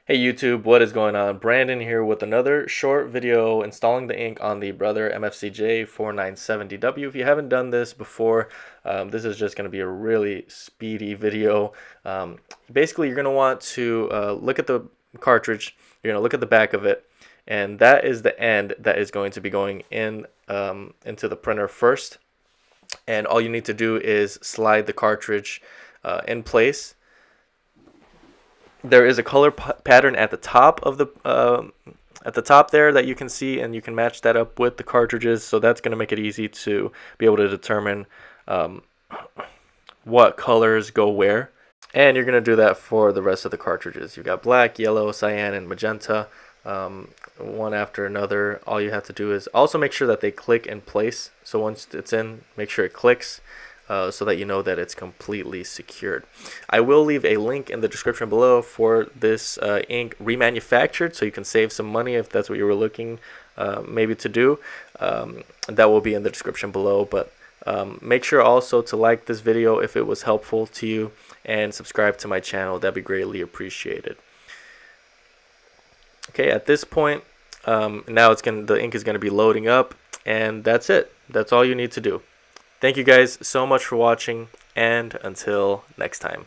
Hey YouTube, what is going on? Brandon here with another short video installing the ink on the Brother MFC J497DW. If you haven't done this before, this is just going to be a really speedy video. Basically, you're going to want to look at the cartridge, you're going to look at the back of it, and that is the end that is going to be going in into the printer first. And all you need to do is slide the cartridge in place. There is a color pattern at the top of the there that you can see, and you can match that up with the cartridges, so that's going to make it easy to be able to determine what colors go where. And you're going to do that for the rest of the cartridges. You've got black, yellow, cyan, and magenta, one after another. All you have to do is also make sure that they click in place. So once it's in, make sure it clicks. So that you know that it's completely secured. I will leave a link in the description below for this ink remanufactured, so you can save some money if that's what you were looking maybe to do. That will be in the description below, but make sure also to like this video if it was helpful to you, and subscribe to my channel. That'd be greatly appreciated. Okay, at this point, now the ink is going to be loading up, and that's it. That's all you need to do. Thank you guys so much for watching, and until next time.